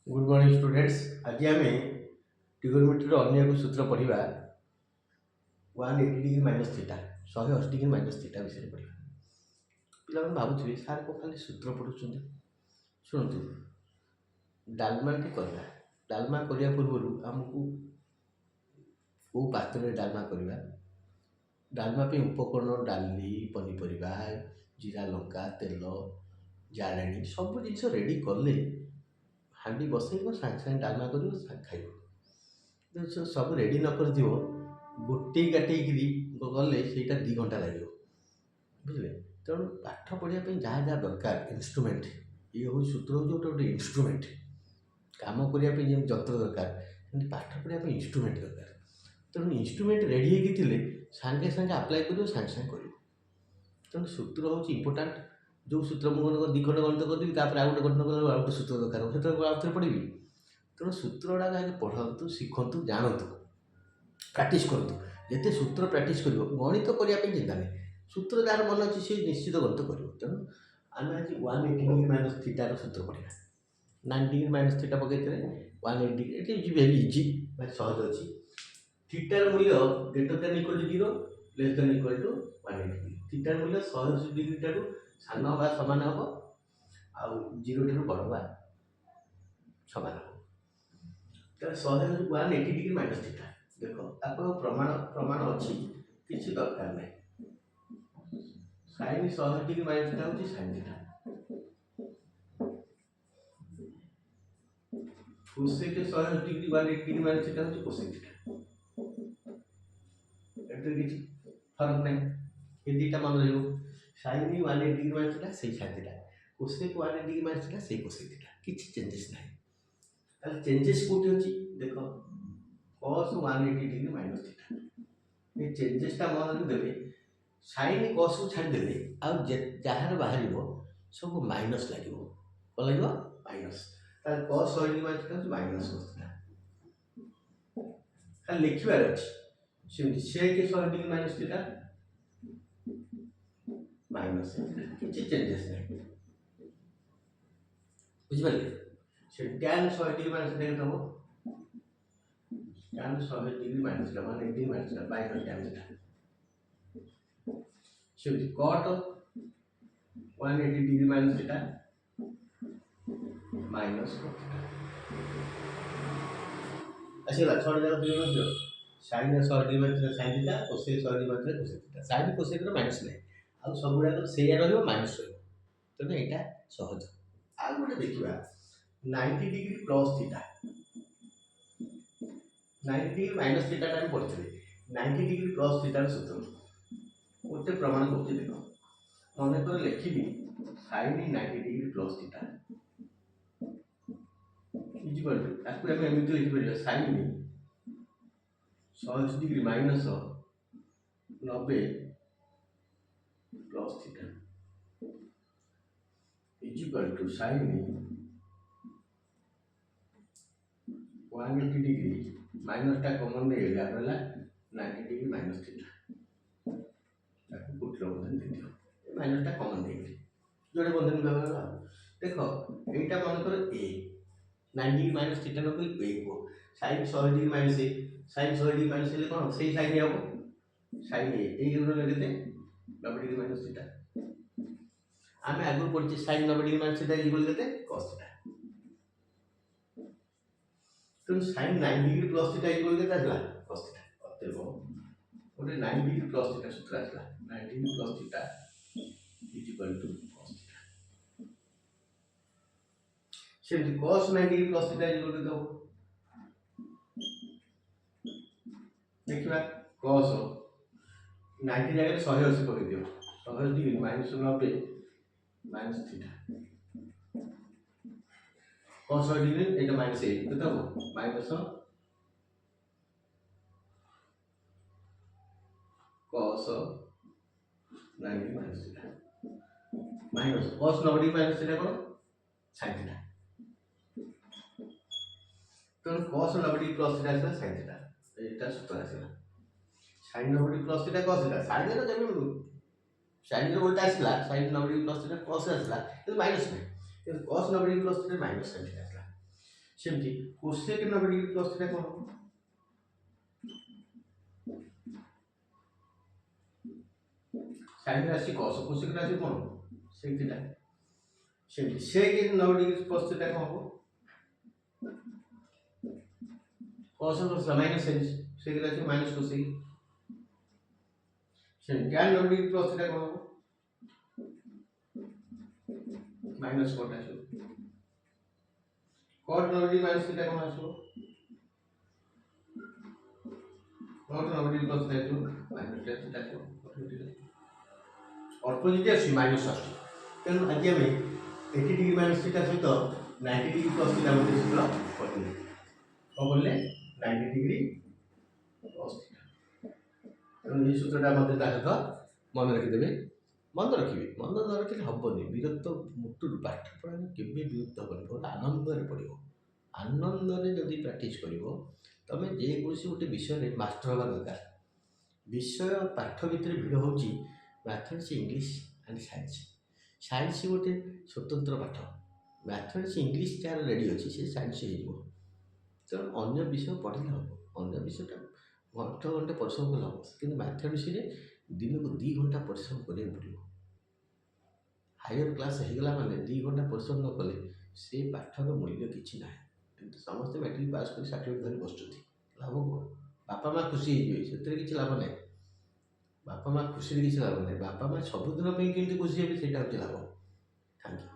Good morning students. आज आम trigonometry अन्य एक सूत्र पढ़ा 180 degree minus theta 180 degree minus theta विषय पढ़ा। पे भावुए सार को खाली सूत्र पढ़ुं। शुणु डालमाटी करवा डालमा करने पूर्व आमको कौ पात्र डालमा करवा डालमा पे उपकरण डाली पनीपरिया जीरा लंका तेल जाड़ा सब जिन रेडी कले हांडी बसैब सागे सागे डालमा कर खाइब। सब रेडी न कर गोटे गाटेकरी गले से 2 घंटा लगे बुझे। तेणु पाठ पढ़ापी जहाँ जहाँ दरकार इन्स्ट्रुमेंट ये हूँ सूत्र हूँ गोटे गोटे इन्स्ट्रुमेंट कम करने जमी जंत्र दरकार पाठ पढ़ापी इन्स्ट्रुमेंट दरकार। तेणु इन्स्ट्रुमेंट रेडी होते सागे सागे आप्लाय कर सागे सागे कर। तेणु सूत्र हूँ इम्पोर्टाट जो सूत्र मुझे 2 खंड गणित करदेवी आउ गोटे गणित कला आउ गोटे सूत्र दरकार से आउ थे पढ़ी। तेणु सूत्र गुड़ाक आगे पढ़ु शिखु जानतु प्राक्ट करूँ। जिते सूत्र प्राक्ट कर गणित करने चिंता नहीं सूत्र जार मन अच्छी सी निश्चित गणित कर। तेणु आम आज 180 डिग्री माइनस थीटार सूत्र पढ़ा 90 डिग्री माइनस थीटा पकड़े 180 डिग्री ये वेरी इजी सहज अच्छी। थीटार मूल्य greater than equal to 0 less than equal to 180 degree. थीटार मूल्य 180 डिग्री ठार सान बा सामान हम आउ 0 ठार बड़ बा सामान हम। तो 180 डिग्री माइनस थीटा देख आप प्रमाण प्रमाण अच्छी किसी दरकार नहीं। साइन 180 डिग्री माइनस थीटा हूँ sign theta cosec 180 degree 180 degree minus theta हूँ कोसेक थीटा किसी फर्क नहीं ये दुटा मन रही। साइन 180 डिग्री माइनस थीटा से sign theta cosec 180 degree minus theta से कोसेक थीटा किसी चेंजेस ना। चेंजेस कौटी अच्छी देख cos 180 डिग्री माइनस थीटा ये चेंजेसटा मन रखिदेवे। साइन cos को छाड़देले आउ जार बाहर सब माइनस लगे कौन लगे minus cos 180 degree minus theta minus cos theta खाली लिखबार अच्छी सेमती sec 180 degree minus theta minus किसी चेंजेस नहीं बुझे। से tan 180 डिग्री माइनस थीटा हम tan 180 degree minus theta 180 degree minus theta minus tan theta से cot 180 degree minus theta minus cot theta आसला 6 जगह sine 180 degree minus theta sine theta cosec 180 degree minus cosec theta sine cosec minus नहीं आउ सब गुड़ा से minus तेणु यहाँ सहज। आउ गोटे देखा 90 degree plus theta 90 degree minus theta आम पढ़ी 90 डिग्री प्लस थीटार सूत्र गोटे प्रमाण कर देख मन कर लिखी साइन 90 डिग्री प्लस थीटा आपको एमती लिखिपर sine 180 degree minus 90 plus theta equal to sine 180 degree minus टा कॉमन नहीं गला रहा 90 डिग्री माइनस थीटा गोटे बंधन दे दियो माइनस टा कॉमन नहीं गली जोड़े बंधन व्यवहार देख यहाँ मन कर ए 90 डिग्री माइनस थीटा न ए को साइन 100 डिग्री माइनस ए साइन 100 डिग्री माइनस ए कौन से साइन हम साइन ए लगे 90 डिग्री माइनस थीटा आम आगुरी पढ़े sine 90 degree minus theta equal के cos थीटा। तो sine 90 degree plus theta equal के cos थीटा अतएव गोटे 90 डिग्री प्लस थीटा सूत्र आसला 90 degree plus theta equal to cos theta सेमती cos 90 degree plus theta equal के देखिबा cos 90 जगह 180 पकड़ दियो 180 degree minus 90 minus theta cos 180 degree एटा माइनस 8 केते हो minus cos 90 minus theta minus cos 90 degree minus theta कौन sin थीटा। तो cos 90 डिग्री प्लस थीटा आसला sin थीटा एटा सूत्र आसला sin 90 degree plus theta cos theta sin रे जब sin रे उल्टा आसला sin 90 degree plus theta cos आसला तो माइनस नहीं cos 90 degree plus theta minus sin theta आसला ସେମିତି କୋସେକ୍ 90 डिग्री प्लस थीटा କ'ଣ ହେବ? साइन राशि कस कोसेक राशि କ'ଣ सेक थीटा। सेମିତି सेक 90 डिग्री प्लस थीटा କ'ଣ ହେବ? Cos plus minus sine sec राशि माइनस कोसेक। सेମିତି tan 90 डिग्री प्लस थीटा କ'ଣ ହେବ? माइनस कट आसो। कट 90 डिग्री माइनस थीटा କ'ଣ आसो? कट 90 डिग्री प्लस थीटा आसो माइनस थीटा आसो। अपोजिट आसो माइनस आसो। तेणु आज आम 80 डिग्री माइनस थीटा सहित 90 डिग्री प्लस थीटा मध्य सूत्र पढ़ले। कौन बोले 90 डिग्री प्लस थीटा। तेणु ये सूत्रटा मध्य सहित मन रखिदेवे। मन रखिए मन न रखिले हेनी विरक्त मुटुर पाठ पढ़ा के विरक्त हेनी बहुत आनंद पढ़ो। आनंद जदि प्राक्ट कर तुम जेकोसी गोटे विषय मास्टर हवा दरकार। विषय पाठ भितर भिड़ हूँ mathematics English and science. Science गोटे स्वतंत्र पाठ। मैथमेटिक्स इंग्लिश जार रेडी अच्छी से साइंस हो तेणु अन्य विषय पढ़ले हम अन्य विषयटा घंटे घंटे परिश्रम कले हम कि मैथमेटिक्स दिन को 2 घंटा परिश्रम करा पड़ो। हायर क्लास होगला माने 2 घंटा परिश्रम न कले से पाठर मूल्य किसी ना। किंतु समस्त मैट्रिक पास कर सर्टिफिकेट धरी बस लाभ कौन? बापा माँ खुशी से किसी लाभ ना। बापा माँ खुशी किसी लाभ ना। बापा माँ सबुदिन कमी खुशी हे लाभ। Thank you.